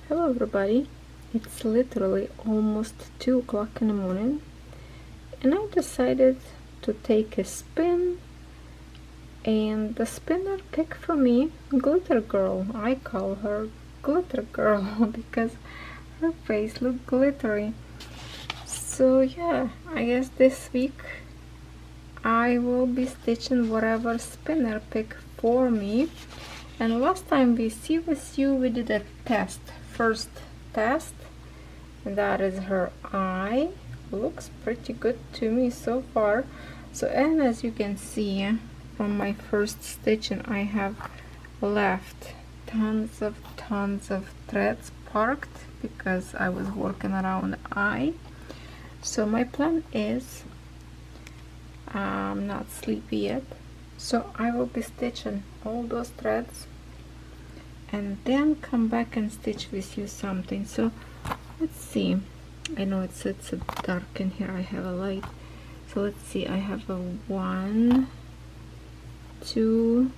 Hello everybody, it's literally almost 2 o'clock in the morning and I decided to take a spin, and the spinner picked for me Glitter Girl. I call her Glitter Girl because her face looked glittery. So yeah, I guess this week I will be stitching whatever spinner picked for me. And last time we did a test. First test, and that is her eye. Looks pretty good to me so far. So, and as you can see from my first stitching, I have left tons of threads parked because I was working around the eye. So my plan is, I'm not sleepy yet, so I will be stitching all those threads and then come back and stitch with you something. So let's see, I know it's dark in here, I have a light. So let's see, I have a 1, 2,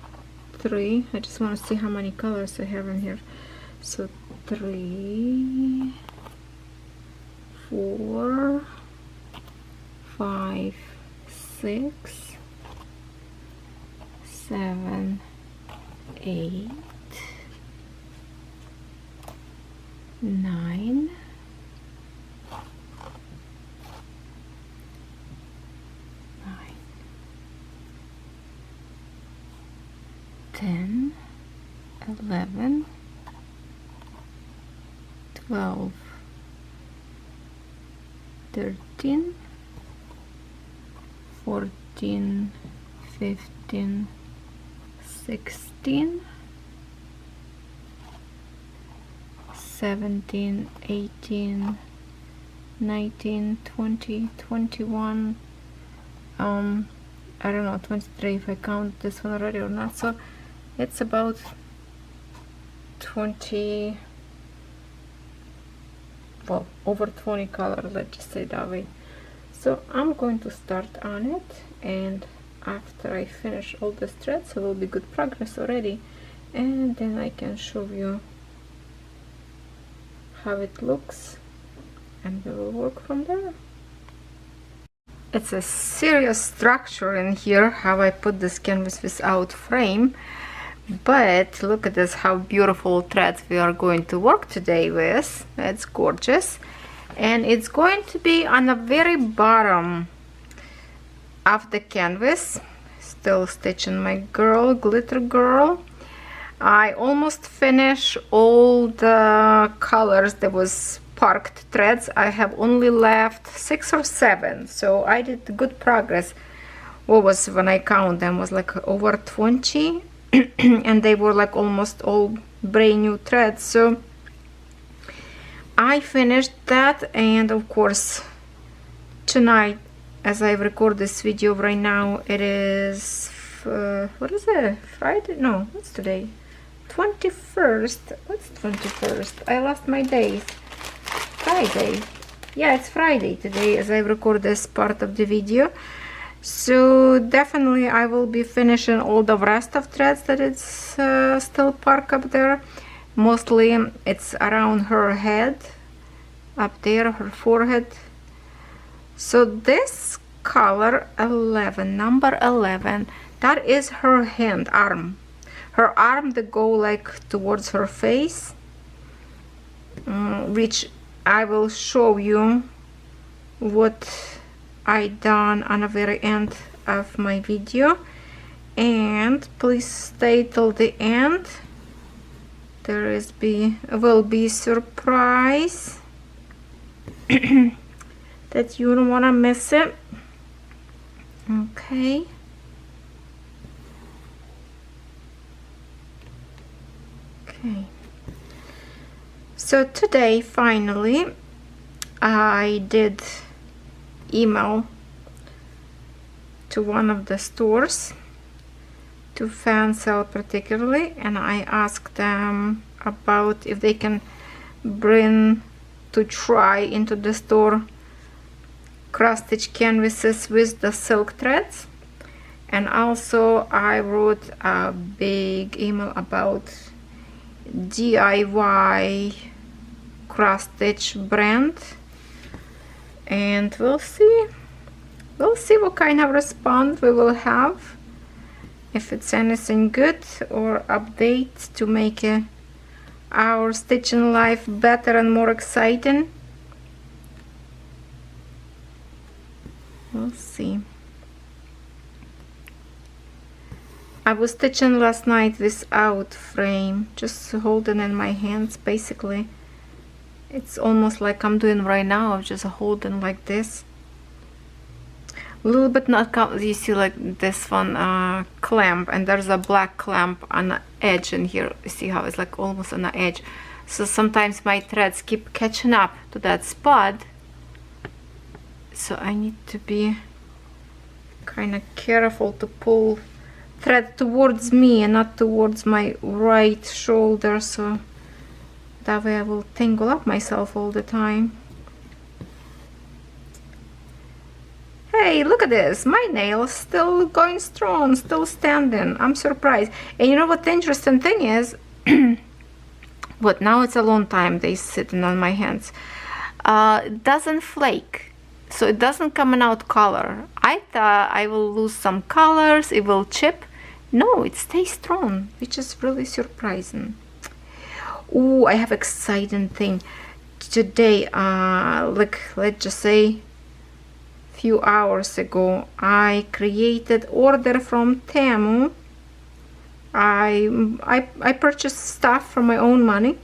3. I just want to see how many colors I have in here. So 3, 4, 5, 6, 7, 8, 9, 10, 11, 12, 13, 14, 15, 16, 17, 18, 19, 20, 21, I don't know, 23 if I count this one already or not. So it's about 20, well, over 20 colors, let's just say that way. So I'm going to start on it, and after I finish all the threads, it will be good progress already, and then I can show you how it looks and we will work from there. It's a serious structure in here how I put this canvas without frame, but look at this, how beautiful threads we are going to work today with. It's gorgeous, and it's going to be on the very bottom of the canvas. Still stitching my girl, Glitter Girl. I almost finished all the colors that was parked threads. I have only left 6 or 7, so I did good progress. What was, when I count them, was like over 20 and they were like almost all brand new threads. So I finished that, and of course tonight, as I record this video right now, it is what is it, Friday? No, what's today? 21st. What's 21st? I lost my days. Friday. Yeah, it's Friday today as I record this part of the video. So definitely I will be finishing all the rest of threads that it's still parked up there. Mostly it's around her head, up there, her forehead. So this color 11, number 11, that is her hand, arm. Her arm that go like towards her face, which I will show you what I done on the very end of my video, and please stay till the end. There will be surprise that you don't want to miss it. Okay. Okay, so today finally I did email to one of the stores, to FANSELLS particularly, and I asked them about if they can bring to try into the store cross stitch canvases with the silk threads. And also I wrote a big email about DIY cross stitch brand, and we'll see what kind of response we will have, if it's anything good or update to make our stitching life better and more exciting. We'll see. I was stitching last night without frame, just holding in my hands. Basically it's almost like I'm doing right now. I'm just holding like this, a little bit not you see, like this one clamp, and there's a black clamp on the edge in here. You see how it's like almost on the edge, so sometimes my threads keep catching up to that spot, so I need to be kind of careful to pull thread towards me and not towards my right shoulder, so that way I will tangle up myself all the time. Hey, look at this, my nails still going strong, still standing. I'm surprised. And you know what the interesting thing is? But now it's a long time they sitting on my hands. It doesn't flake, so it doesn't come out color. I thought I will lose some colors, it will chip. No, it stays strong, which is really surprising. Oh, I have exciting thing today. Like, let's just say few hours ago, I created order from Temu. I purchased stuff from my own money,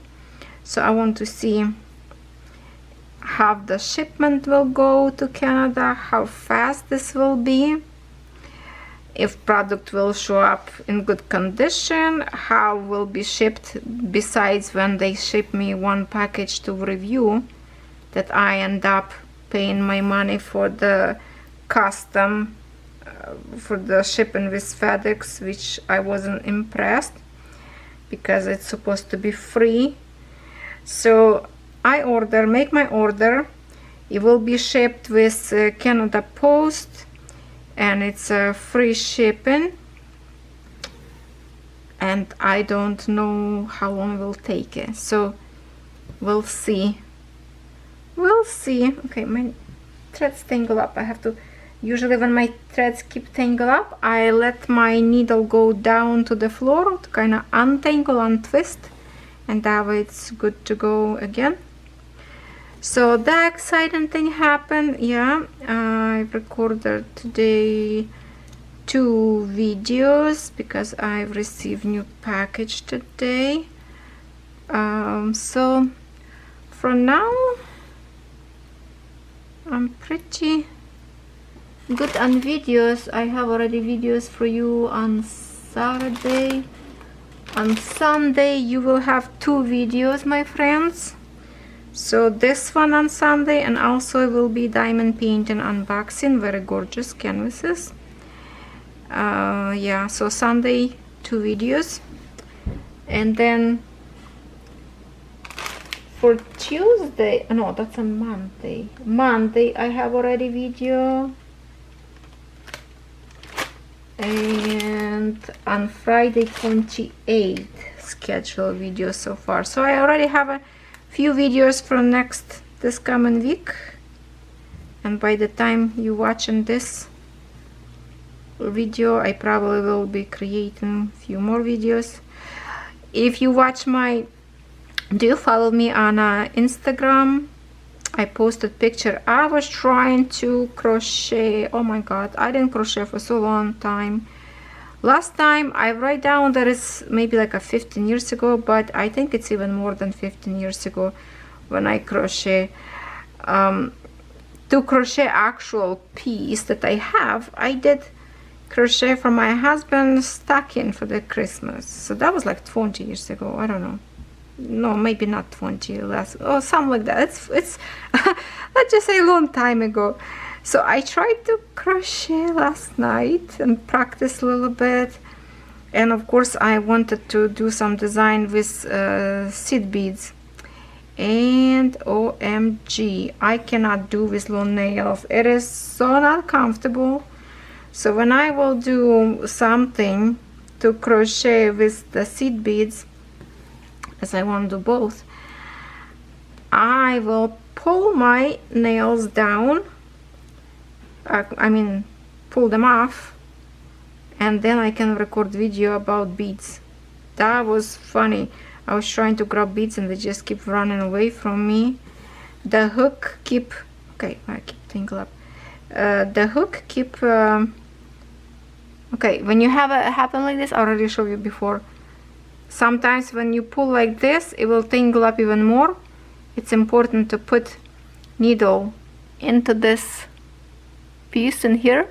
so I want to see how the shipment will go to Canada, how fast this will be, if product will show up in good condition, how will be shipped, besides when they ship me one package to review, that I end up paying my money for the custom, for the shipping with FedEx, which I wasn't impressed because it's supposed to be free. So I make my order, it will be shipped with Canada Post, and it's a free shipping, and I don't know how long it will take it, so we'll see. Okay, my threads tangle up. I have to, usually when my threads keep tangle up, I let my needle go down to the floor to kind of untangle, untwist, and that way it's good to go again. So the exciting thing happened. Yeah, I recorded today 2 videos because I've received new package today. So for now I'm pretty good on videos. I have already videos for you on Saturday. On Sunday you will have 2 videos, my friends. So this one on Sunday, and also it will be diamond painting unboxing, very gorgeous canvases. Yeah, so Sunday 2 videos, and then for Tuesday, no, that's on Monday I have already video, and on Friday 28th scheduled video so far. So I already have a few videos for this coming week, and by the time you watching this video I probably will be creating a few more videos. If you watch do you follow me on Instagram? I posted picture. I was trying to crochet. Oh my god, I didn't crochet for so long time. Last time I write down that it's maybe like 15 years ago, but I think it's even more than 15 years ago when I crochet. To crochet actual piece that I have, I did crochet for my husband's stocking for the Christmas. So that was like 20 years ago. I don't know. No, maybe not 20, less, or something like that. It's let's just say a long time ago. So I tried to crochet last night and practice a little bit, and of course I wanted to do some design with seed beads, and OMG, I cannot do with long nails. It is so not comfortable. So when I will do something to crochet with the seed beads, as I want to do both, I will pull my nails down, I mean pull them off, and then I can record video about beads. That was funny. I was trying to grab beads and they just keep running away from me. The hook keep, okay, I keep thinking up. The hook keep, okay, when you have it happen like this, I already showed you before. Sometimes when you pull like this, it will tangle up even more. It's important to put needle into this piece in here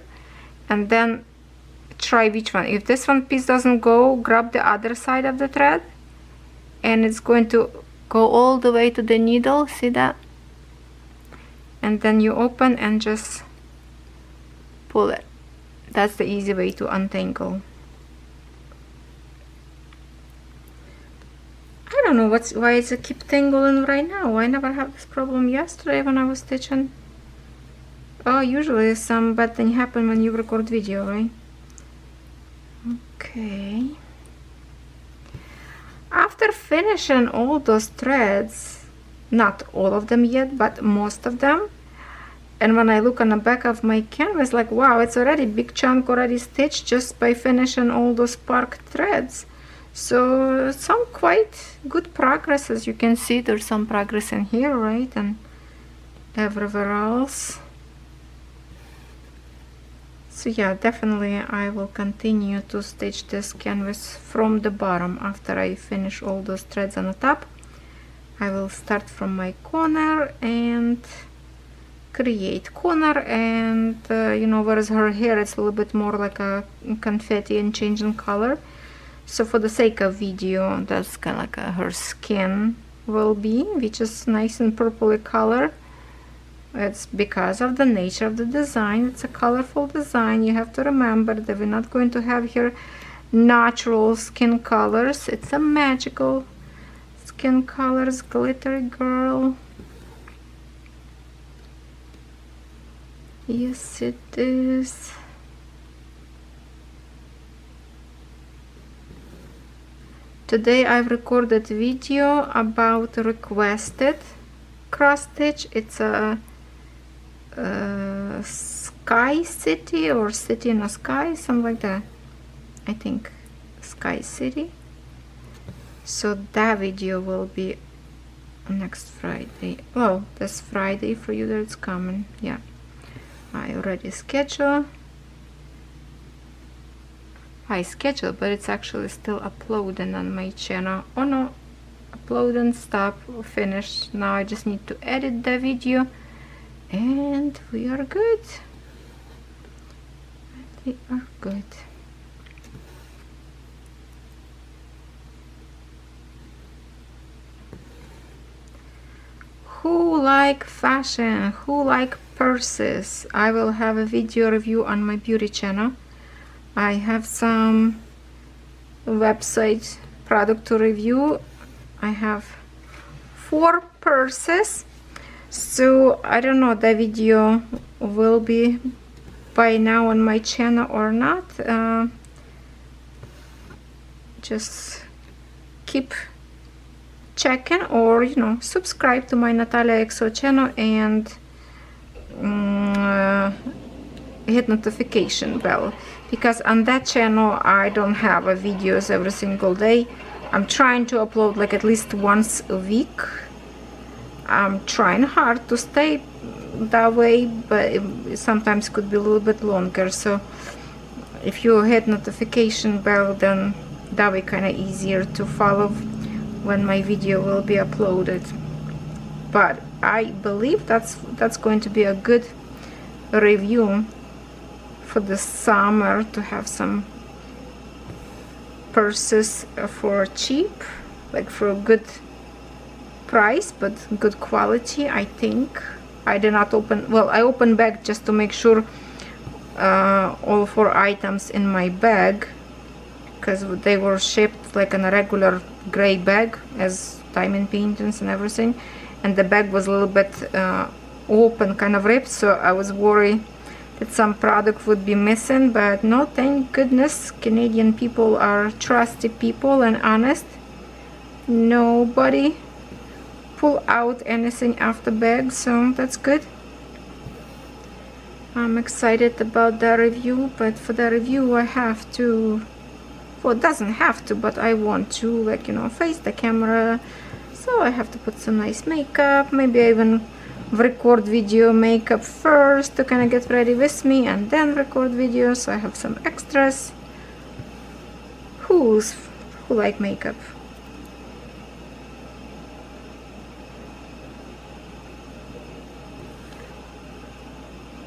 and then try which one. If this one piece doesn't go, grab the other side of the thread and it's going to go all the way to the needle. See that? And then you open and just pull it. That's the easy way to untangle. I don't know why it's keep tangling right now. I never had this problem yesterday when I was stitching. Oh, usually some bad thing happen when you record video, right? Okay. After finishing all those threads, not all of them yet, but most of them, and when I look on the back of my canvas, like wow, it's already big chunk already stitched just by finishing all those spark threads. So some quite good progress. As you can see, there's some progress in here, right, and everywhere else. So yeah, definitely I will continue to stitch this canvas from the bottom after I finish all those threads on the top. I will start from my corner and create corner, and you know, whereas her hair it's a little bit more like a confetti and changing color. So for the sake of video, that's kind of like her skin will be, which is nice and purpley color. It's because of the nature of the design. It's a colorful design. You have to remember that we're not going to have here natural skin colors. It's a magical skin colors, glittery girl. Yes, it is. Today I've recorded video about requested cross stitch. It's a sky city or city in the sky, something like that. I think Sky City. So that video will be next Friday. Well, this Friday for you that it's coming. Yeah, I already scheduled. But it's actually still uploading on my channel. Oh no, upload and stop, finished. Now I just need to edit the video and we are good. We are good. Who like fashion, who like purses? I will have a video review on my beauty channel. I have some website product to review. I have 4 purses, so I don't know the video will be by now on my channel or not. Just keep checking, or you know, subscribe to my Nataliyaxo channel and hit notification bell, because on that channel I don't have videos every single day. I'm trying to upload like at least once a week. I'm trying hard to stay that way, but it sometimes could be a little bit longer. So if you hit notification bell, then that way kind of easier to follow when my video will be uploaded. But I believe that's going to be a good review for the summer, to have some purses for cheap, like for a good price but good quality. I think I did not open, well, I opened bag just to make sure all 4 items in my bag, because they were shipped like in a regular gray bag as diamond paintings and everything, and the bag was a little bit open, kind of ripped, so I was worried that some product would be missing. But no, thank goodness, Canadian people are trusty people and honest. Nobody pull out anything out the bag, so that's good. I'm excited about the review, but for the review I have to, well, it doesn't have to, but I want to, like, you know, face the camera, so I have to put some nice makeup. Maybe I even record video makeup first to kind of get ready with me and then record video, so I have some extras. Who like makeup?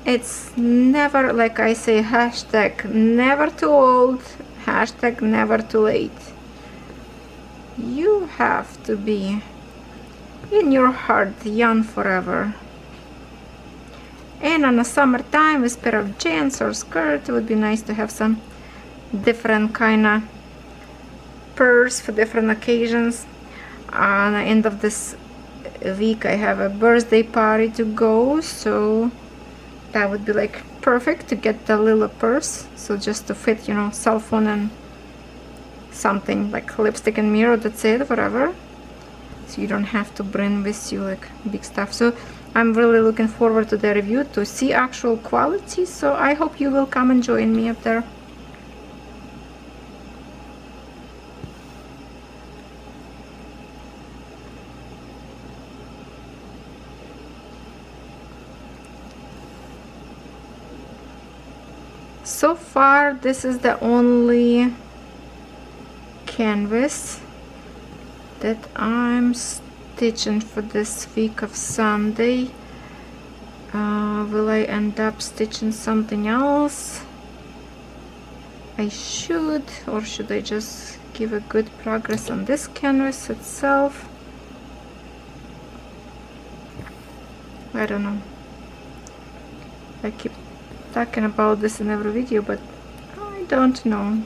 It's never, like I say, hashtag never too old, hashtag never too late. You have to be in your heart young forever. And on a summertime with a pair of jeans or skirt, it would be nice to have some different kind of purse for different occasions. On the end of this week I have a birthday party to go, so that would be like perfect to get the little purse, so just to fit, you know, cell phone and something like lipstick and mirror, that's it, whatever, so you don't have to bring with you like big stuff. So I'm really looking forward to the review, to see actual quality, so I hope you will come and join me up there. So far this is the only canvas that I'm stitching for this week of Sunday. Will I end up stitching something else? I should, or should I just give a good progress on this canvas itself? I don't know. I keep talking about this in every video, but I don't know.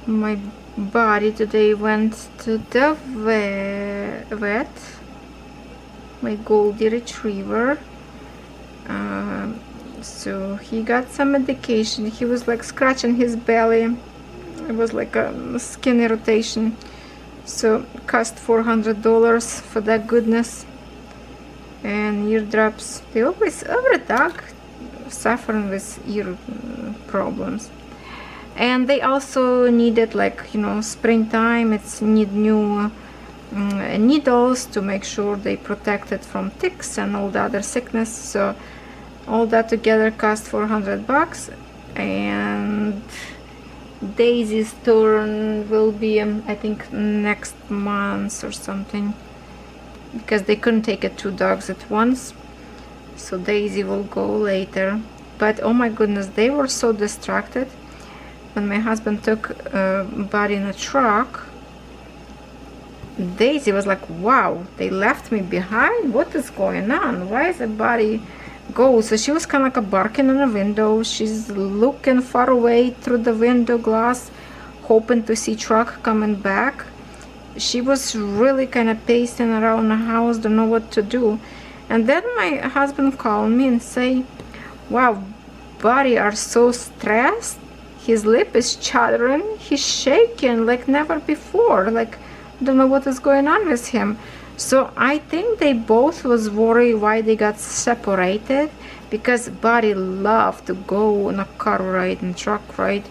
My body today went to the vet, my Goldie Retriever. So he got some medication. He was like scratching his belly. It was like a skin irritation. So cost $400 for that goodness. And ear drops. They always, every dog suffering with ear problems. And they also needed, like, you know, springtime, it's need new needles to make sure they protected from ticks and all the other sickness. So all that together cost $400, and Daisy's turn will be I think next month or something, because they couldn't take it 2 dogs at once, so Daisy will go later. But oh my goodness, they were so distracted when my husband took Buddy in a truck. Daisy was like, wow, they left me behind, what is going on, why is the Buddy go? So she was kind of like barking on the window. She's looking far away through the window glass, hoping to see truck coming back. She was really kind of pacing around the house, don't know what to do. And then my husband called me and say, wow, Buddy are so stressed, his lip is chattering, he's shaking like never before, like don't know what is going on with him. So I think they both was worried why they got separated, because Buddy loved to go on a car ride and truck ride.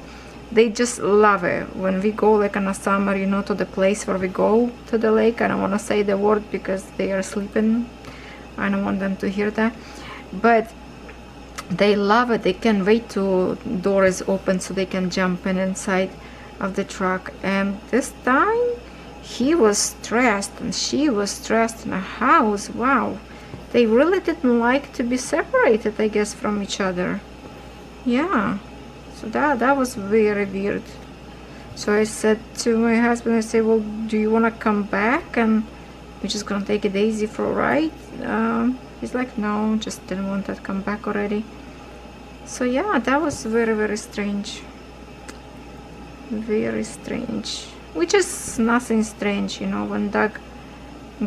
They just love it when we go, like in the summer, you know, to the place where we go to the lake. I don't want to say the word because they are sleeping. I don't want them to hear that, but they love it. They can't wait till door is open so they can jump in inside of the truck. And this time he was stressed and she was stressed in the house. Wow, they really didn't like to be separated, I guess, from each other. Yeah, so that was very weird. So I said to my husband, I said, well, do you want to come back and we're just gonna take it easy for a ride? He's like, no, just didn't want to come back already. So yeah, that was very, very strange. Very strange. Which is nothing strange, you know, when dogs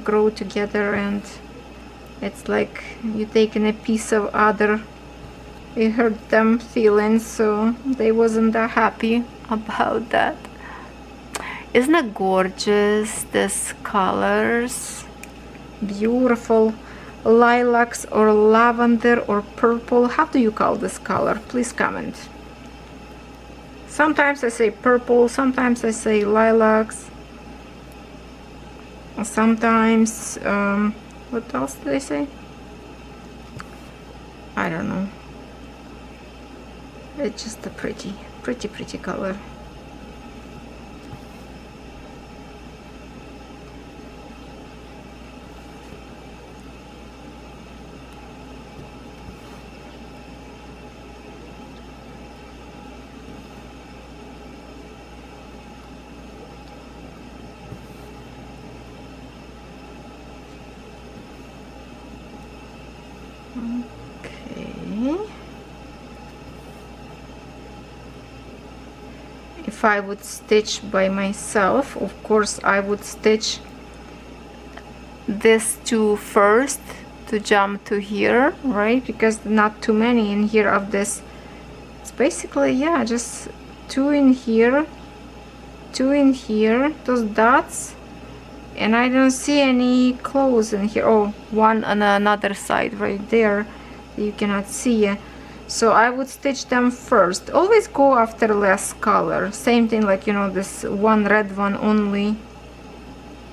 grow together and It's like you taking a piece of other. It hurt them feelings, so they wasn't that happy about that. Isn't it gorgeous? These colors, beautiful. Lilacs or lavender or purple. How do you call this color? Please comment. Sometimes I say purple, sometimes I say lilacs, sometimes what else did I say? I don't know. It's just a pretty color. If I would stitch by myself, of course I would stitch this two first to jump to here, right? Because not too many in here of this. It's basically, yeah, just two in here, two in here, those dots, and I don't see any clothes in here. Oh, one on another side right there you cannot see. So I would stitch them first. Always go after less color. Same thing, like, you know, this one red one only,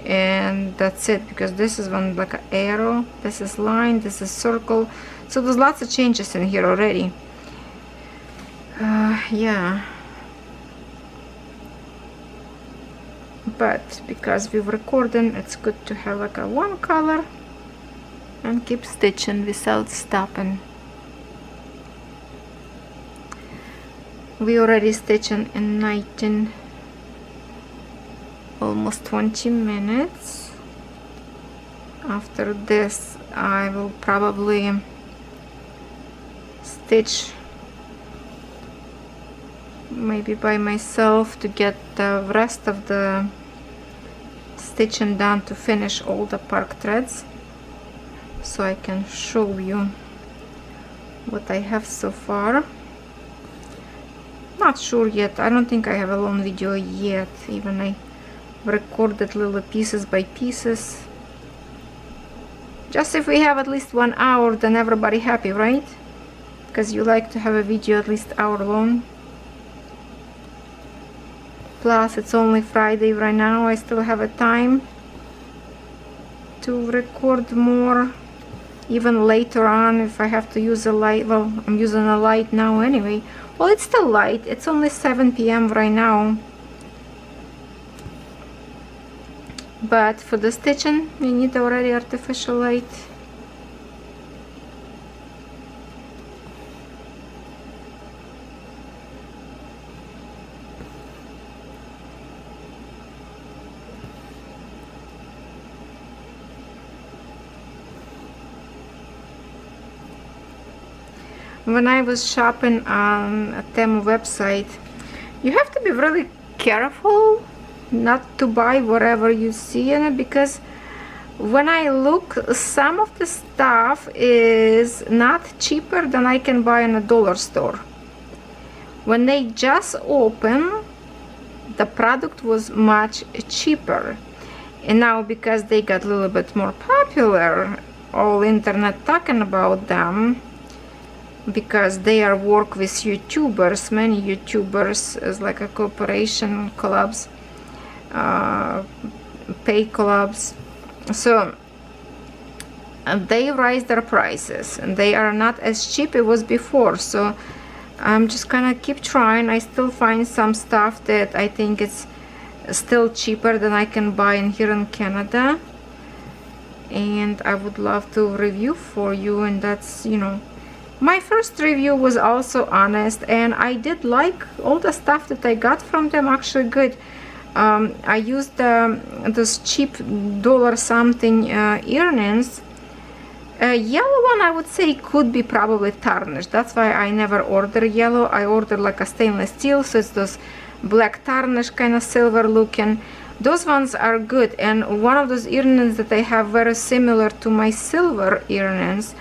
and that's it, because this is one like an arrow, this is line, this is circle. So there's lots of changes in here already. Yeah, but because we're recording, it's good to have like a one color and keep stitching without stopping. We already stitching in 19, almost 20 minutes. After this I will probably stitch maybe by myself to get the rest of the stitching done, to finish all the park threads, so I can show you what I have so far. Not sure yet. I don't think I have a long video yet. Even I recorded little pieces by pieces. Just if we have at least 1 hour, then everybody happy, right? Because you like to have a video at least hour long. Plus it's only Friday right now. I still have a time to record more, even later on if I have to use a light. Well, I'm using a light now anyway. Well, it's still light. It's only 7 p.m. right now. But for the stitching, we need already artificial light. When I was shopping on a Temu website, you have to be really careful not to buy whatever you see in it, because when I look, some of the stuff is not cheaper than I can buy in a dollar store. When they just opened, the product was much cheaper, and now because they got a little bit more popular, all internet talking about them, because they are work with YouTubers, many YouTubers as like a cooperation clubs, pay clubs, so they raise their prices and they are not as cheap it was before. So I'm just gonna keep trying. I still find some stuff that I think it's still cheaper than I can buy in here in Canada, and I would love to review for you. And that's, you know, my first review was also honest, and I did like all the stuff that I got from them, actually good. I used those cheap dollar something earrings. Yellow one I would say could be probably tarnished. That's why I never order yellow. I order like a stainless steel, so it's those black tarnish kind of silver looking. Those ones are good, and one of those earrings that I have very similar to my silver earrings,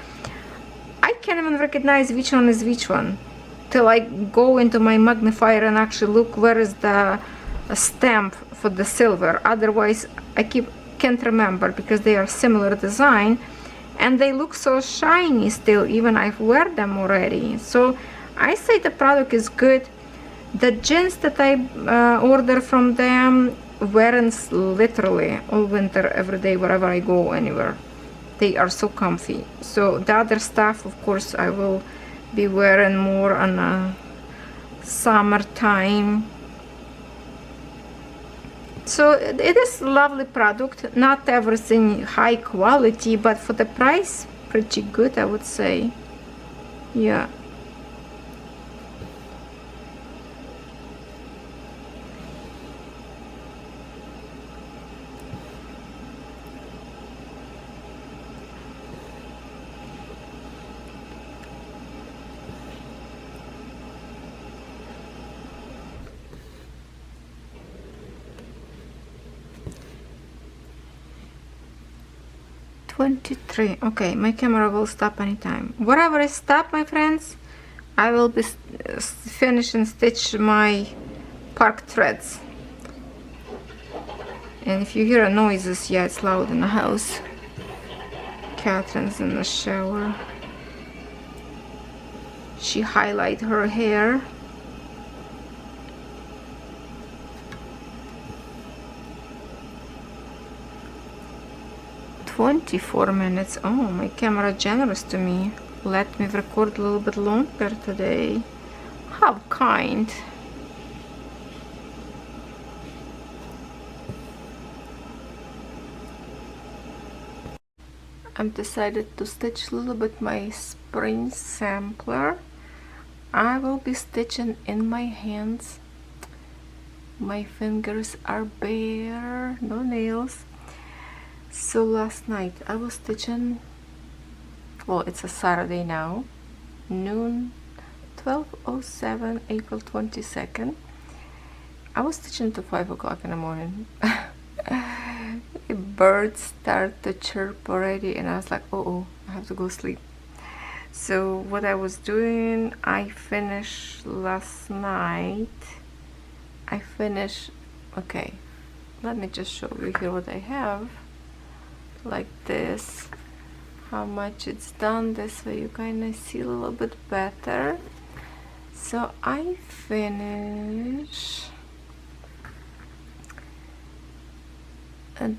I can't even recognize which one is which one till I go into my magnifier and actually look where is the stamp for the silver. Otherwise I can't remember, because they are similar design and they look so shiny still, even I've wear them already. So I say the product is good. The jeans that I order from them, wearing literally all winter, every day, wherever I go, anywhere. They are so comfy. So the other stuff, of course, I will be wearing more on summertime. So it is lovely product. Not everything high quality, but for the price, pretty good, I would say. Yeah. Okay, my camera will stop anytime. Wherever I stop, my friends, I will be finish and stitch my park threads. And if you hear noises, yeah, it's loud in the house. Catherine's in the shower. She highlight her hair. $24. Oh, my camera generous to me. Let me record a little bit longer today. How kind. I've decided to stitch a little bit my spring sampler. I will be stitching in my hands. My fingers are bare, no nails. So last night I was stitching, well, it's a Saturday now, noon, 12:07, April 22nd. I was stitching to 5 o'clock in the morning. Birds start to chirp already, and I was like, oh, I have to go sleep. So what I was doing, I finished last night. Okay, let me just show you here what I have. Like this, how much it's done. This way you kind of see a little bit better. So I finish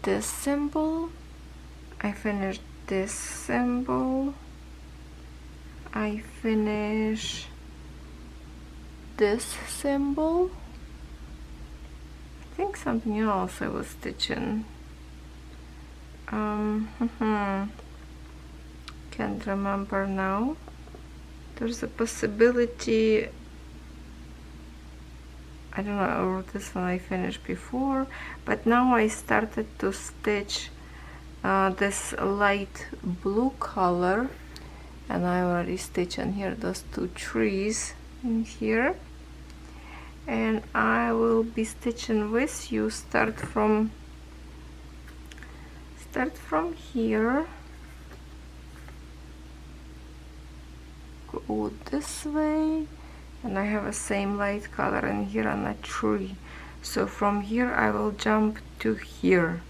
this symbol, I finished this symbol, I finish this symbol. I think something else I was stitching. Can't remember now. There's a possibility, I don't know, or this one I finished before, but now I started to stitch this light blue color, and I already stitched in here those two trees in here, and I will be stitching with you. Start from here, go this way, and I have a same light color in here on a tree. So from here I will jump to here,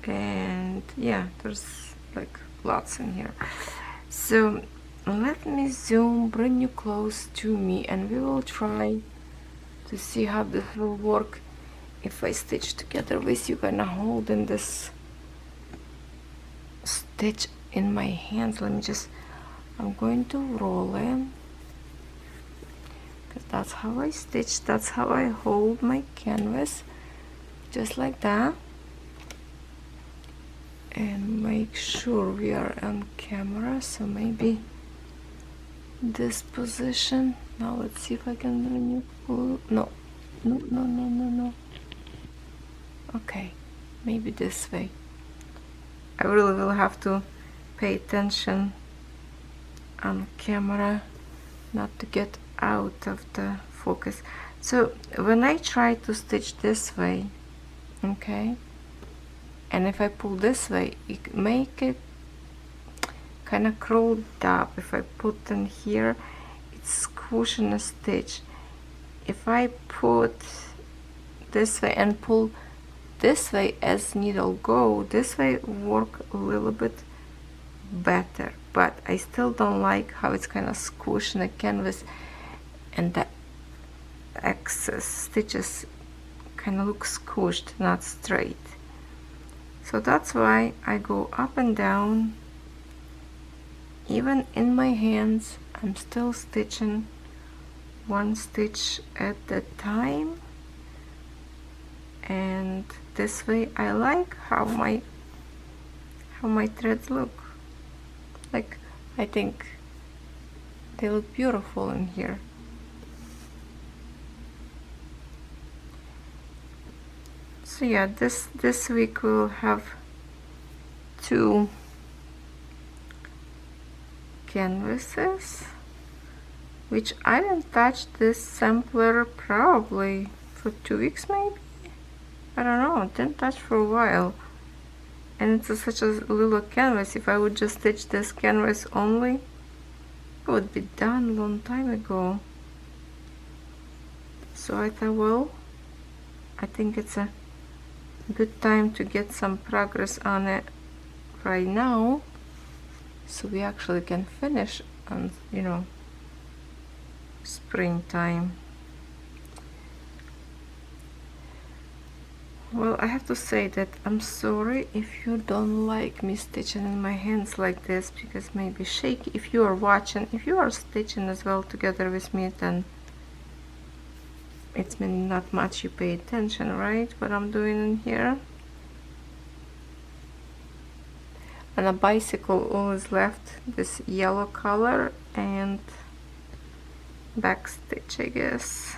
and yeah, there's like lots in here. So let me zoom, bring you close to me, and we will try to see how this will work if I stitch together with you, kind of holding this stitch in my hands. Let me just, I'm going to roll it, because that's how I stitch, that's how I hold my canvas, just like that. And make sure we are on camera, so maybe this position. Now let's see if I can bring you pull. No. Okay, maybe this way. I really will have to pay attention on camera not to get out of the focus. So when I try to stitch this way, okay, and if I pull this way, it make it kind of curled up. If I put in here, it's squishing a stitch. If I put this way and pull this way as needle go, this way work a little bit better, but I still don't like how it's kind of squishing the canvas and the excess stitches kind of look squished, not straight. So that's why I go up and down. Even in my hands, I'm still stitching one stitch at a time, and this way I like how my threads look. Like, I think they look beautiful in here. So yeah, this week we'll have 2 canvases, which I didn't touch this sampler probably for 2 weeks maybe. I don't know, didn't touch for a while. And it's such a little canvas. If I would just stitch this canvas only, it would be done a long time ago. So I thought, well, I think it's a good time to get some progress on it right now, so we actually can finish on, you know, springtime. Well, I have to say that I'm sorry if you don't like me stitching in my hands like this, because maybe shaky. If you are watching, if you are stitching as well together with me, then it's mean not much you pay attention, right, what I'm doing in here. On a bicycle always left this yellow color and back stitch, I guess.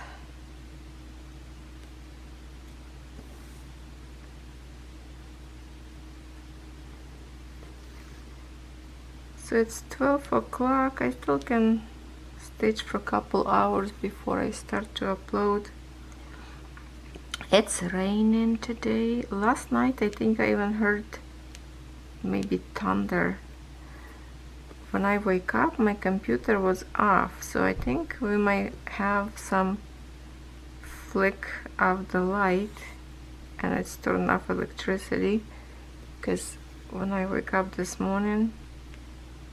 So it's 12 o'clock. I still can stitch for a couple hours before I start to upload. It's raining today. Last night I think I even heard maybe thunder. When I wake up, my computer was off, so I think we might have some flick of the light and it's turned off electricity, because when I wake up this morning,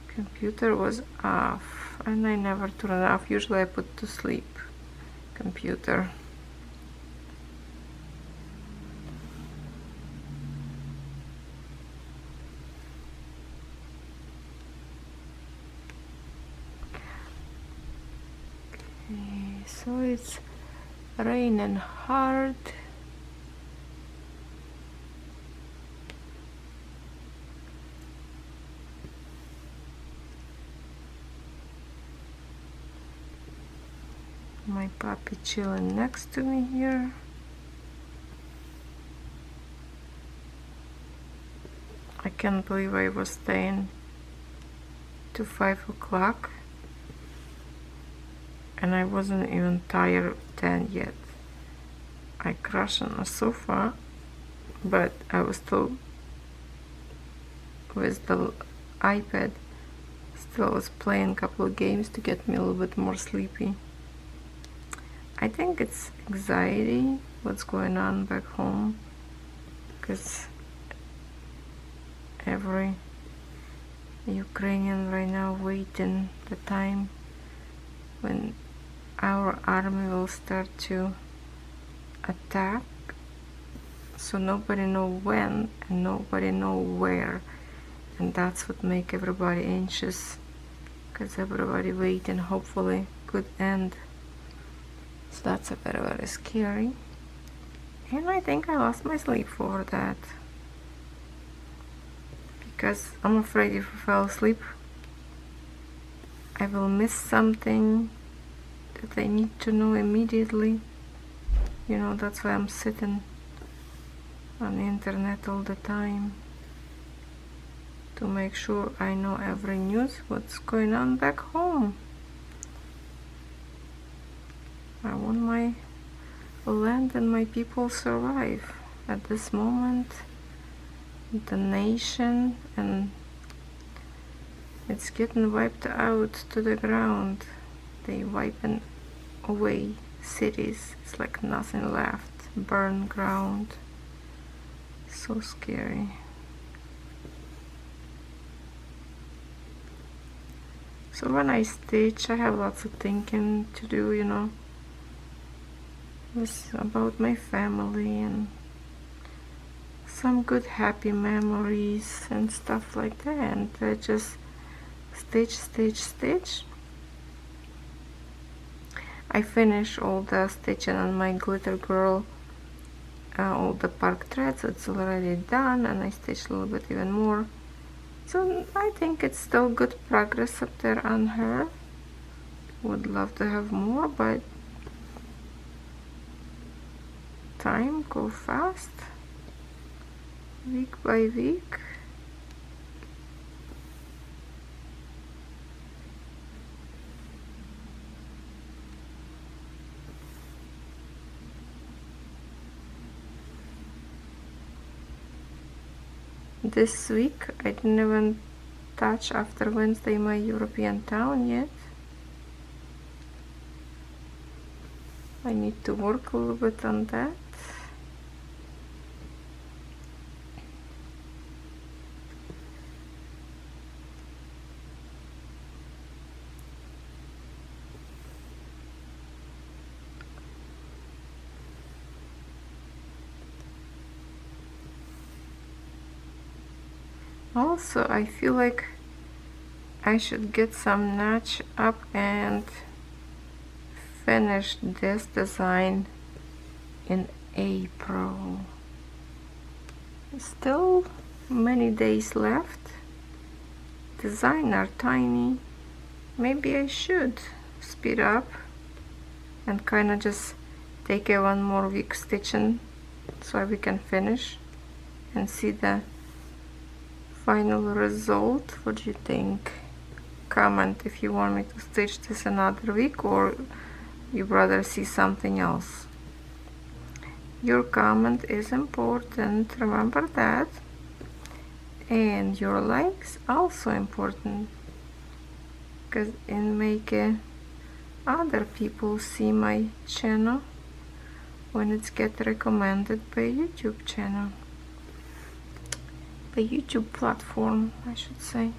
computer was off, and I never turn it off. Usually I put to sleep computer. Okay, so it's raining hard. My puppy chilling next to me here. I can't believe I was staying to 5 o'clock and I wasn't even tired 10 yet. I crashed on a sofa, but I was still with the iPad. Still was playing a couple of games to get me a little bit more sleepy. I think it's anxiety, what's going on back home, because every Ukrainian right now waiting the time when our army will start to attack. So nobody know when and nobody know where, and that's what make everybody anxious, because everybody waiting hopefully good end. So that's a very, very scary. And I think I lost my sleep for that, because I'm afraid if I fall asleep I will miss something that I need to know immediately. You know, that's why I'm sitting on the internet all the time, to make sure I know every news, what's going on back home. I want my land and my people survive. At this moment, the nation and it's getting wiped out to the ground. They wiping away cities. It's like nothing left. Burn ground. So scary. So when I stitch, I have lots of thinking to do, you know. It's about my family and some good happy memories and stuff like that. And I just stitch, stitch, stitch. I finish all the stitching on my glitter girl, all the park threads. It's already done, and I stitched a little bit even more. So I think it's still good progress up there on her. Would love to have more, but time go fast, week by week. This week I didn't even touch after Wednesday my European town yet. I need to work a little bit on that. Also, I feel like I should get some notch up and finish this design in April. Still many days left. Designs are tiny. Maybe I should speed up and kind of just take a one more week stitching so we can finish and see the final result. What do you think? Comment if you want me to stitch this another week or you'd rather see something else. Your comment is important, remember that, and your likes also important, because it make other people see my channel when it's get recommended by YouTube channel, by YouTube platform, I should say.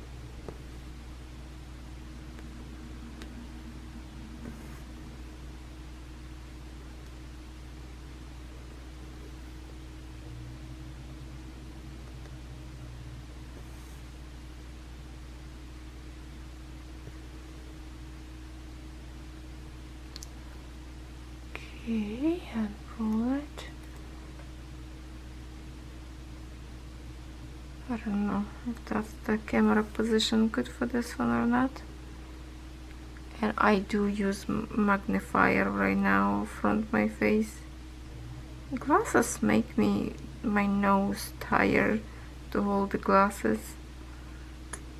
Okay, and pull it. I don't know if that's the camera position good for this one or not. And I do use magnifier right now front my face. Glasses make my nose tired to hold the glasses.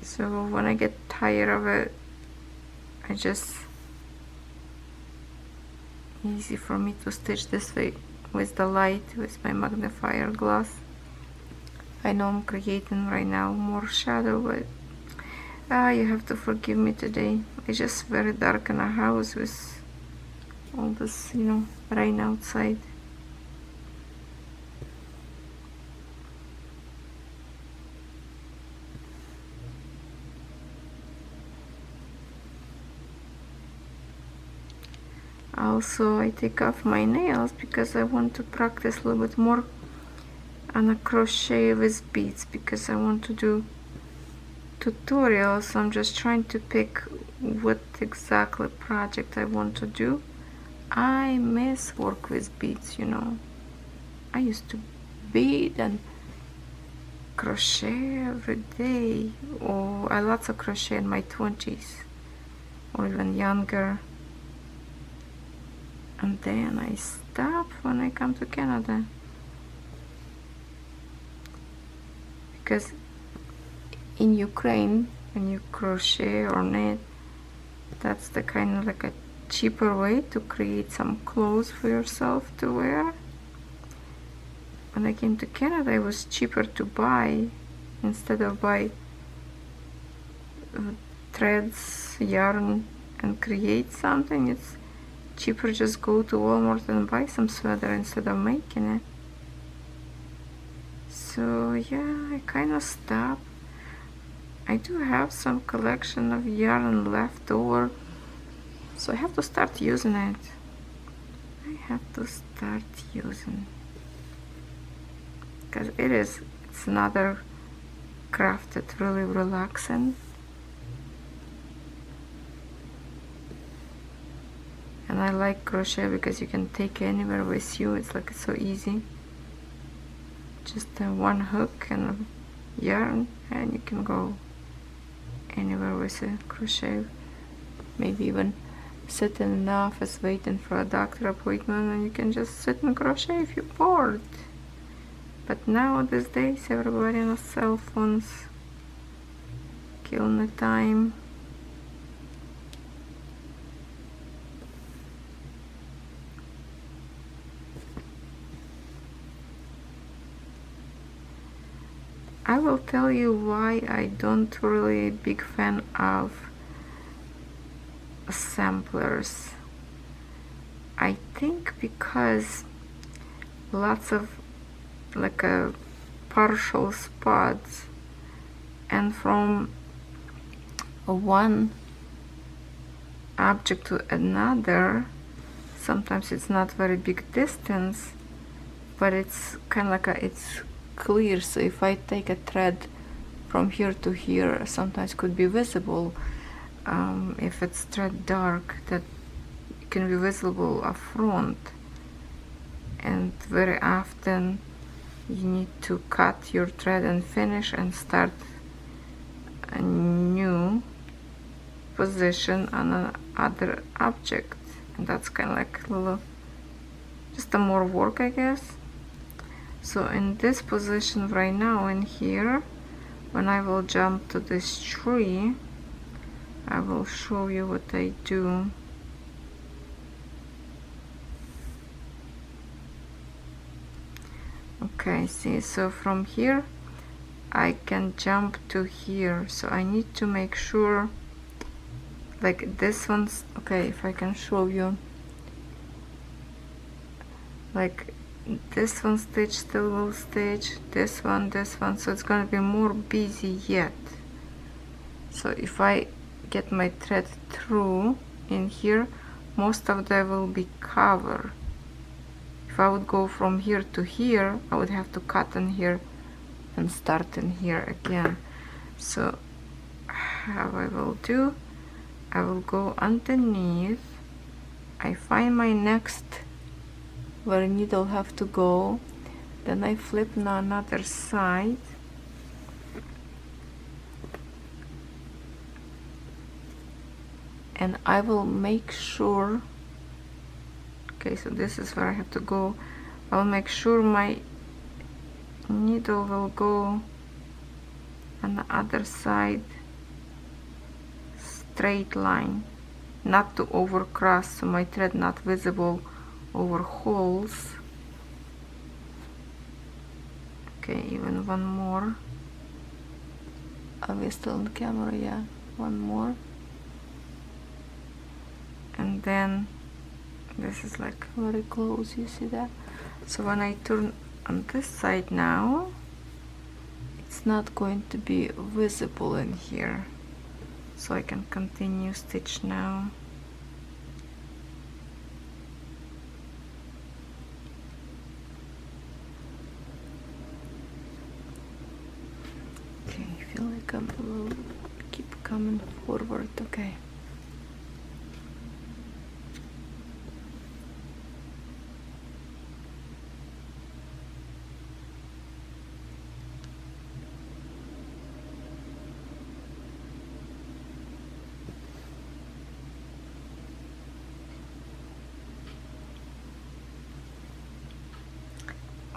So when I get tired of it, I just easy for me to stitch this way with the light with my magnifier glass. I know I'm creating right now more shadow, but you have to forgive me today. It's just very dark in our house with all this, you know, rain outside. Also, I take off my nails because I want to practice a little bit more on a crochet with beads, because I want to do tutorials. I'm just trying to pick what exactly project I want to do. I miss work with beads, you know. I used to bead and crochet every day. Oh, I lots of crochet in my 20s or even younger. And then I stop when I come to Canada, because in Ukraine when you crochet or knit, that's the kind of like a cheaper way to create some clothes for yourself to wear. When I came to Canada, it was cheaper to buy, instead of buy threads, yarn, and create something. It's cheaper just go to Walmart and buy some sweater instead of making it. So yeah, I kind of stopped. I do have some collection of yarn left over, so I have to start using it. Because it's another craft that's really relaxing. And I like crochet because you can take it anywhere with you. It's like so easy. Just one hook and a yarn, and you can go anywhere with a crochet. Maybe even sit in the office waiting for a doctor appointment, and you can just sit and crochet if you're bored. But now these days everybody on cell phones, killing the time. I will tell you why I don't really big fan of samplers. I think because lots of like a partial spots, and from one object to another, sometimes it's not very big distance, but it's kind of like it's clear. So if I take a thread from here to here, sometimes could be visible. If it's thread dark, that can be visible up front, and very often you need to cut your thread and finish and start a new position on another object, and that's kind of like a little, just a more work, I guess. So in this position right now, in here, when I will jump to this tree, I will show you what I do. Okay, see, so from here I can jump to here, so I need to make sure like this one's okay. If I can show you, like this one stitch still will stitch, this one, so it's gonna be more busy yet. So if I get my thread through in here, most of them will be covered. If I would go from here to here, I would have to cut in here and start in here again. So how I will do, I will go underneath, I find my next where needle have to go, then I flip on another side, and I will make sure, okay, so this is where I have to go. I'll make sure my needle will go on the other side, straight line, not to overcross, so my thread not visible over holes. Okay, even one more. Are we still on camera? Yeah, one more. And then this is like very close, you see that? So when I turn on this side now, it's not going to be visible in here, so I can continue stitch now. Okay, I feel like I will keep coming forward. Okay.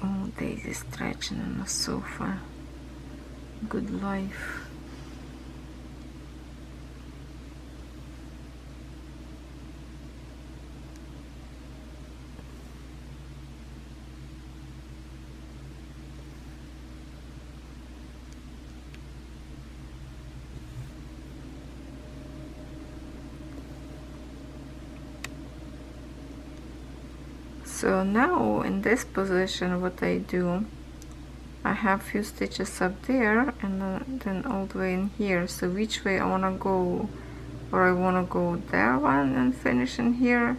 All days stretching on the sofa. Good life. So now in this position, what I do, I have few stitches up there and then all the way in here. So which way I want to go, or I want to go that one and finish in here,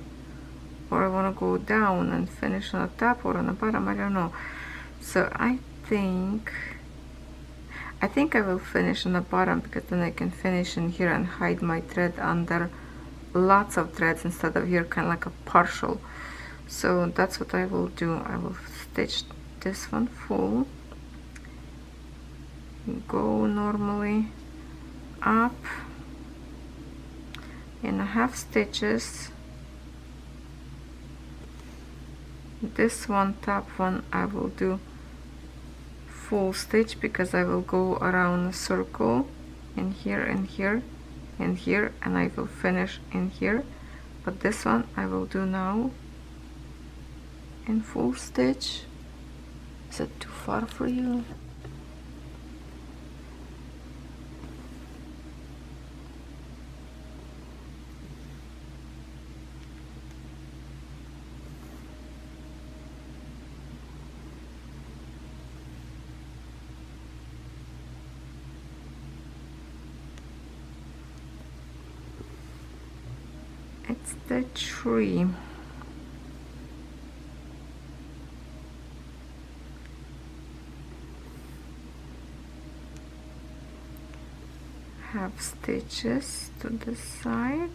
or I want to go down and finish on the top or on the bottom, I don't know. So I think I will finish on the bottom, because then I can finish in here and hide my thread under lots of threads instead of here kind of like a partial. So that's what I will do. I will stitch this one full, go normally up in a half stitches. This one, top one, I will do full stitch, because I will go around a circle in here and here and here, and I will finish in here. But this one I will do now in full stitch. Is it too far for you? It's the tree. Half stitches to the side.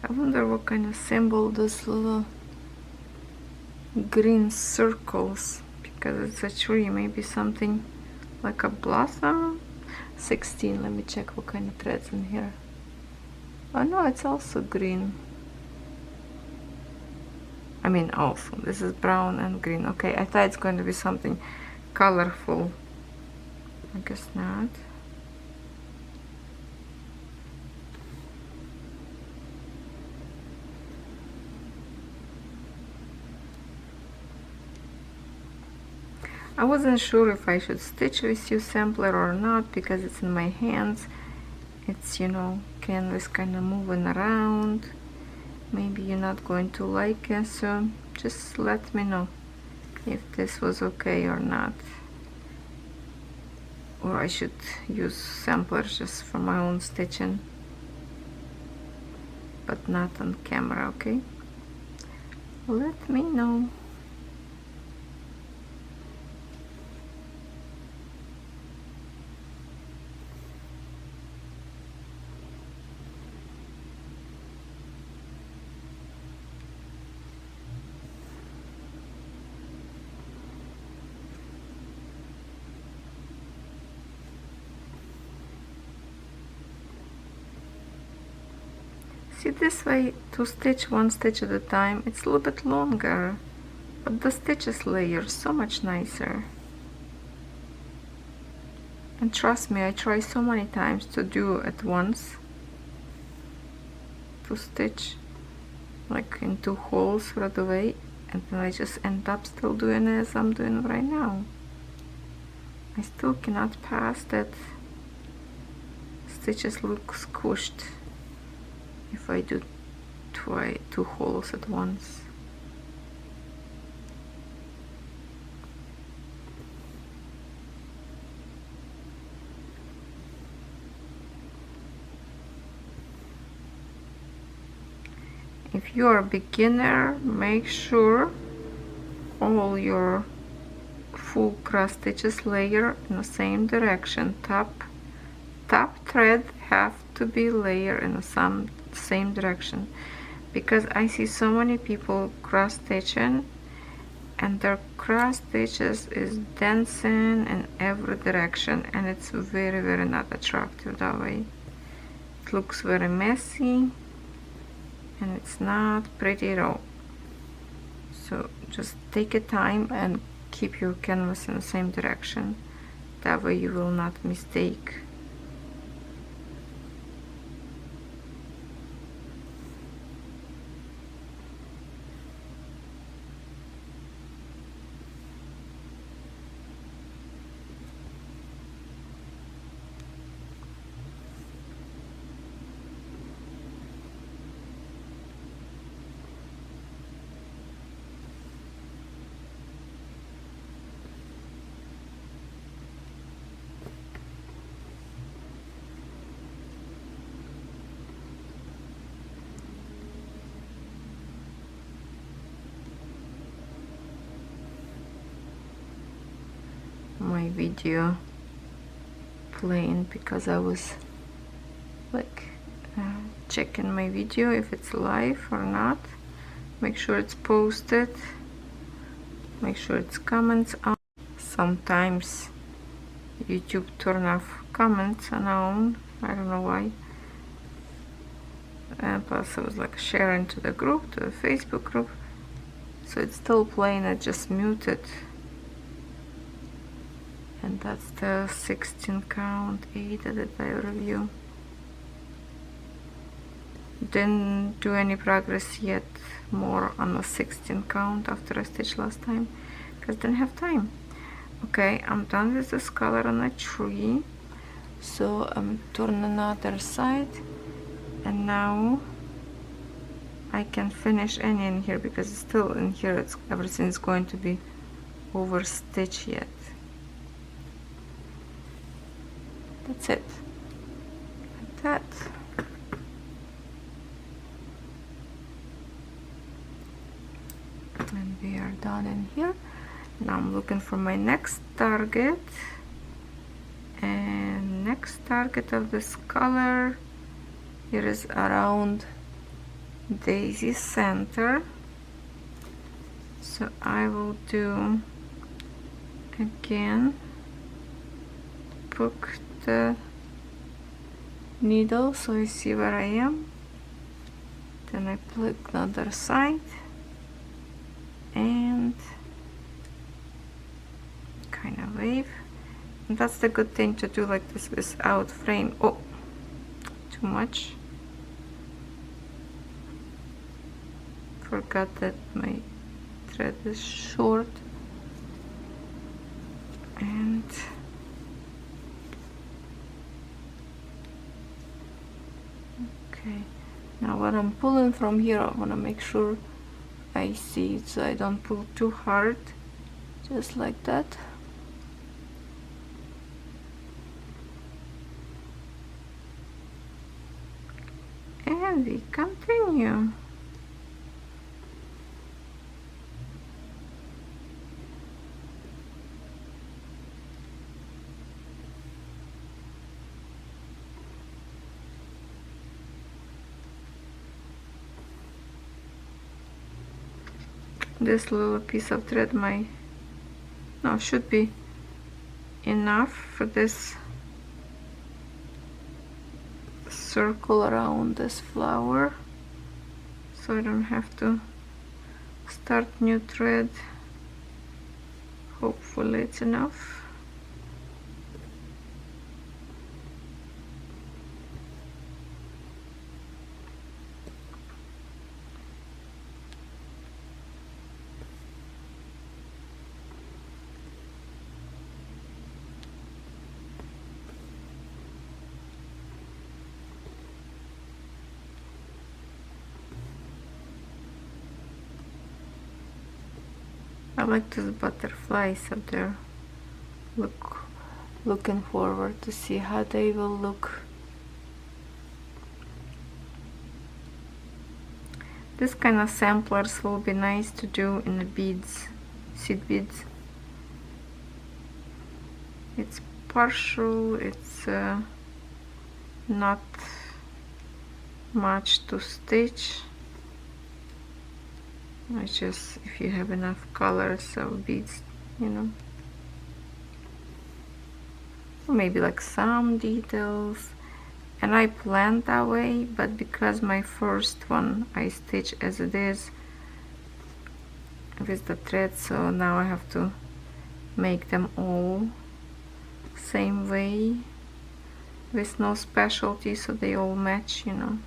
I wonder what kind of symbol those little green circles, because it's a tree. Maybe something like a blossom. 16. Let me check what kind of threads in here. Oh no, it's also green. I mean, also this is brown and green. Okay, I thought it's going to be something colorful. I guess not. I wasn't sure if I should stitch with you sampler or not, because it's in my hands. It's, you know, canvas kind of moving around. Maybe you're not going to like it, so just let me know if this was okay or not. Or I should use samplers just for my own stitching, but not on camera, okay? Let me know. See, this way to stitch one stitch at a time, it's a little bit longer, but the stitches layer so much nicer. And trust me, I try so many times to do at once, to stitch like in 2 holes right away, and then I just end up still doing it as I'm doing right now. I still cannot pass that stitches look squished if I do try 2 holes at once. If you are a beginner, make sure all your full cross stitches layer in the same direction. Top thread have to be layered in the same direction, because I see so many people cross stitching and their cross stitches is dancing in every direction, and it's very, very not attractive that way. It looks very messy and it's not pretty at all. So just take a time and keep your canvas in the same direction. That way you will not mistake. My video playing because I was like checking my video if it's live or not. Make sure it's posted, make sure it's comments on. Sometimes YouTube turn off comments on, I don't know why. And plus I was like sharing to the group, to the Facebook group, so it's still playing. I just muted. And that's the 16 count 8 that I review. Didn't do any progress yet more on the 16 count after I stitched last time because didn't have time. Okay, I'm done with this color on the tree, so I'm turning another side, and now I can finish any in here because it's still in here. Everything's going to be over stitched yet. That's it, like that. And we are done in here. Now I'm looking for my next target, and next target of this color here is around Daisy center, so I will do again, poke the needle so I see where I am, then I pluck the other side and kind of wave. And that's the good thing to do like this without frame. Oh, too much. Forgot that my thread is short. And okay, now when I'm pulling from here, I want to make sure I see it so I don't pull too hard, just like that. And we continue. This little piece of thread should be enough for this circle around this flower, so I don't have to start new thread. Hopefully it's enough. I like those butterflies up there. Looking forward to see how they will look. This kind of samplers will be nice to do in the beads, seed beads. It's partial, it's not much to stitch. It's just if you have enough colors of beads, you know, or maybe like some details. And I planned that way, but because my first one I stitch as it is with the thread, so now I have to make them all same way with no specialty, so they all match, you know.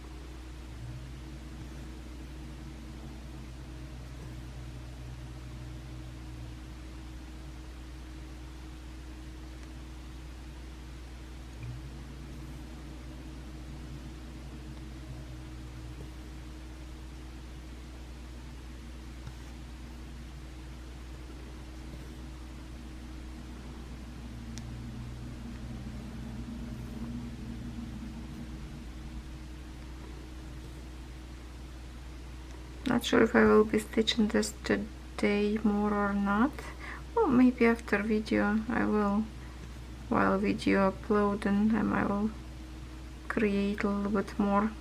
Not sure if I will be stitching this today more or not. Well, maybe after video I will, while video uploading, and I will create a little bit more.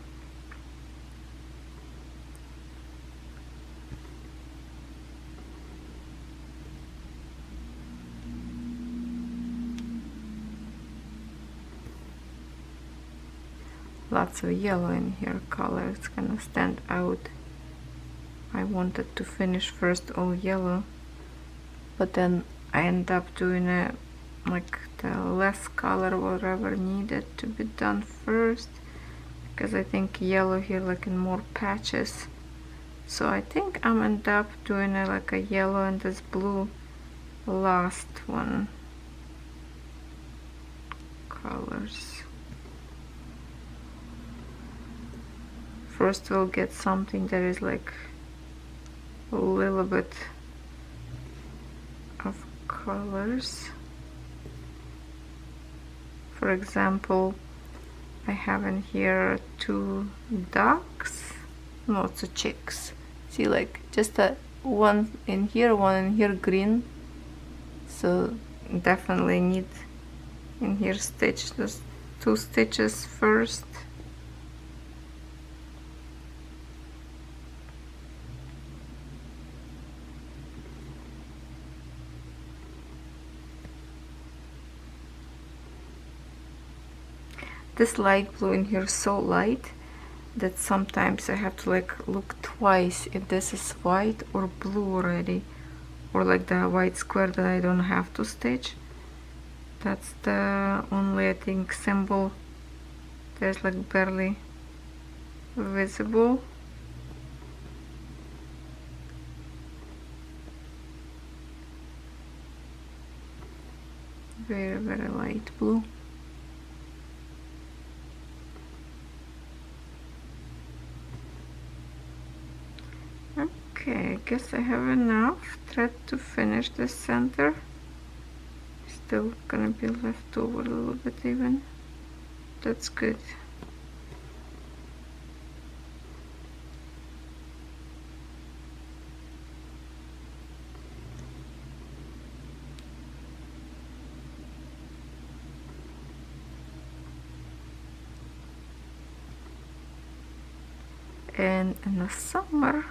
Lots of yellow in here, color, it's gonna stand out. I wanted to finish first all yellow, but then I end up doing a like the less color whatever needed to be done first, because I think yellow here like in more patches. So I think I'm end up doing a, like a yellow and this blue last one colors. First we'll get something that is like a little bit of colors. For example, I have in here 2 ducks, no, 2 chicks. See, like just a one in here green. So definitely need in here stitch those 2 stitches first. This light blue in here is so light that sometimes I have to like look twice if this is white or blue already, or like the white square that I don't have to stitch. That's the only, I think, symbol that's like barely visible. Very, very light blue. Okay, I guess I have enough thread to finish the center. Still gonna be left over a little bit even. That's good. And in the summer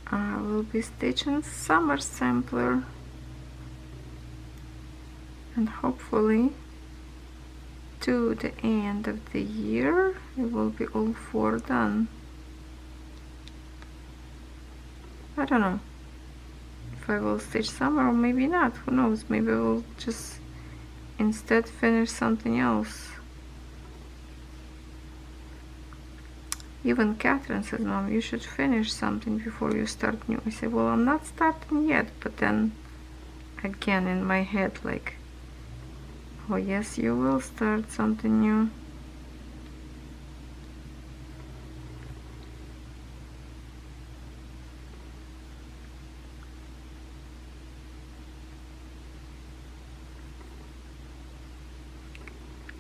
I will be stitching summer sampler, and hopefully to the end of the year it will be all 4 done. I don't know if I will stitch summer or maybe not, who knows, maybe I will just instead finish something else. Even Catherine says, Mom, you should finish something before you start new. I say, well, I'm not starting yet, but then again in my head like, oh yes, you will start something new.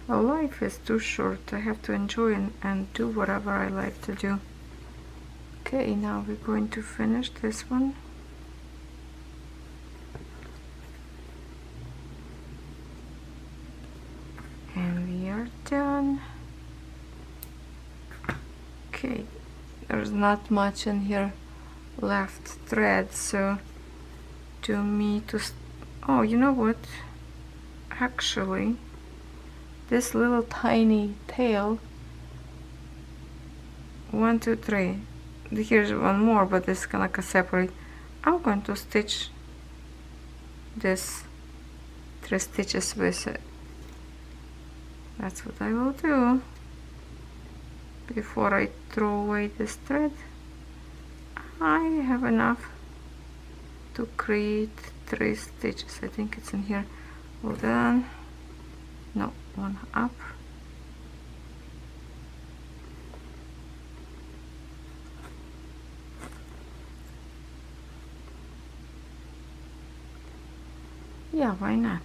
Well, life is too short. I have to enjoy and do whatever I like to do. Okay, now we're going to finish this one. And we are done. Okay, there's not much in here left thread, so to me to... Oh, you know what? Actually, this little tiny tail, 1, 2, 3, here's one more, but it's gonna separate. I'm going to stitch this 3 stitches with it. That's what I will do before I throw away this thread. I have enough to create 3 stitches. I think it's in here. Hold on. No, one up. Yeah, why not?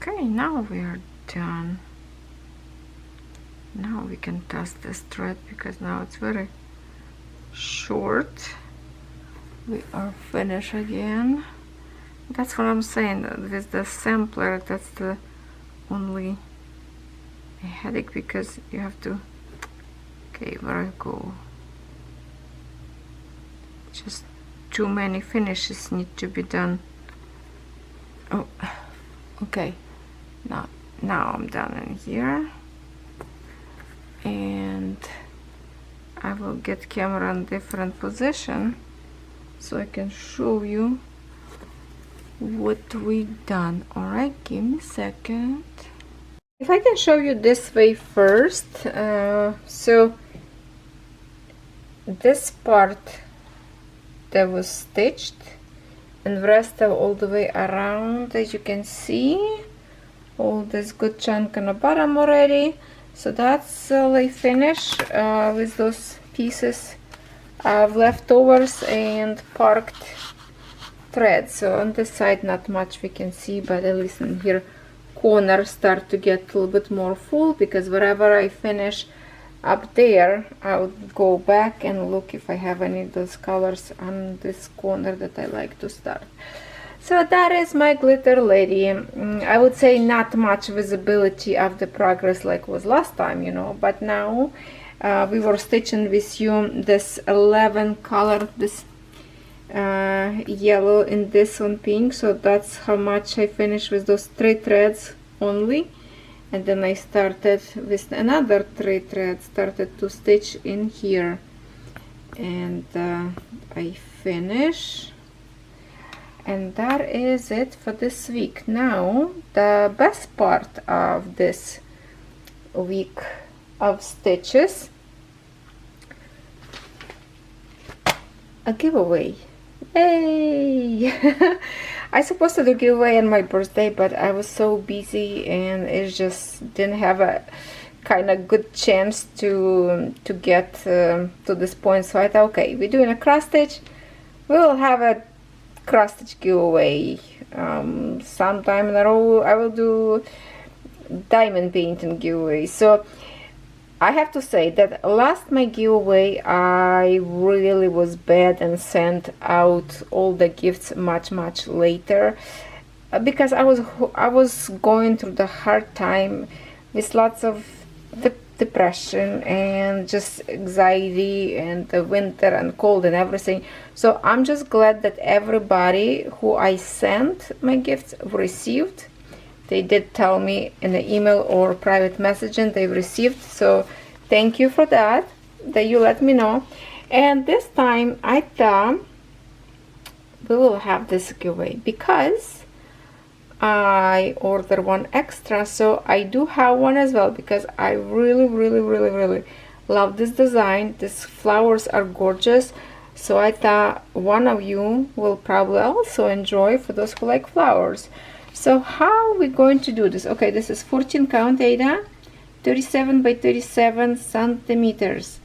Okay, now we are done. Now we can toss this thread because now it's very short. We are finished again. That's what I'm saying, with the sampler, that's the only headache, because you have to, okay, where I go, just too many finishes need to be done. Oh, okay, now I'm done in here, and I will get camera in different position so I can show you what we done. All right, give me a second. If I can show you this way first, so this part that was stitched and the rest of all the way around, as you can see, all this good chunk on the bottom already. So that's I finished with those pieces of leftovers and parked thread. So on this side not much we can see, but at least in here corners start to get a little bit more full, because wherever I finish up there I would go back and look if I have any of those colors on this corner that I like to start. So that is my glitter lady. I would say not much visibility of the progress like was last time, you know, but now we were stitching with you this 11 color, this yellow and this one pink, so that's how much I finished with those 3 threads only. And then I started with another 3 threads, started to stitch in here, and I finish, and that is it for this week. Now the best part of this week of stitches, a giveaway. Yay! I supposed to do giveaway on my birthday, but I was so busy and it just didn't have a kind of good chance to get to this point. So I thought, okay, we're doing a cross stitch, we will have a cross stitch giveaway. Sometime in a row I will do diamond painting giveaway. So I have to say that last my giveaway I really was bad and sent out all the gifts much later, because I was going through the hard time with lots of depression and just anxiety and the winter and cold and everything. So I'm just glad that everybody who I sent my gifts received. They did tell me in the email or private messaging they've received, so thank you for that you let me know. And this time I thought we will have this giveaway because I ordered one extra, so I do have one as well, because I really love this design. These flowers are gorgeous, so I thought one of you will probably also enjoy, for those who like flowers. So how are we going to do this? Okay, this is 14 count Ada, 37 by 37 centimeters.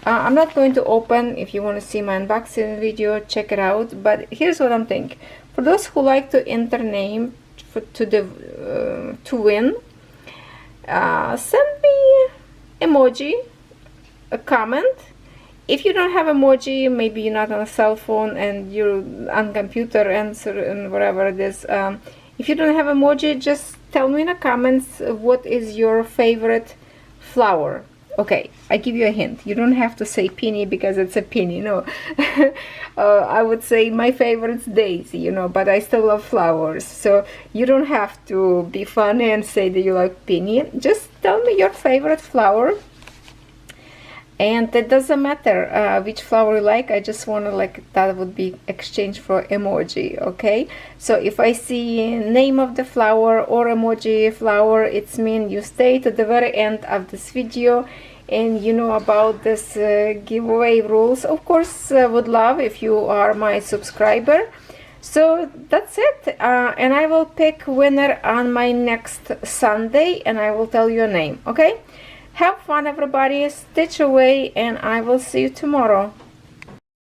I'm not going to open. If you want to see my unboxing video, check it out. But here's what I'm thinking. For those who like to enter name to win, send me emoji, a comment. If you don't have emoji, maybe you're not on a cell phone and you're on computer answer and whatever it is, If you don't have emoji, just tell me in the comments what is your favorite flower. Okay, I give you a hint. You don't have to say penny because it's a penny, no. I would say my favorite's daisy, you know, but I still love flowers. So you don't have to be funny and say that you like penny. Just tell me your favorite flower. And it doesn't matter which flower you like. I just want to, like, that would be exchange for emoji, okay? So if I see name of the flower or emoji flower, it's mean you stay to the very end of this video and you know about this giveaway rules. Of course, would love if you are my subscriber. So that's it, and I will pick winner on my next Sunday, and I will tell you a name, okay? Have fun, everybody. Stitch away, and I will see you tomorrow.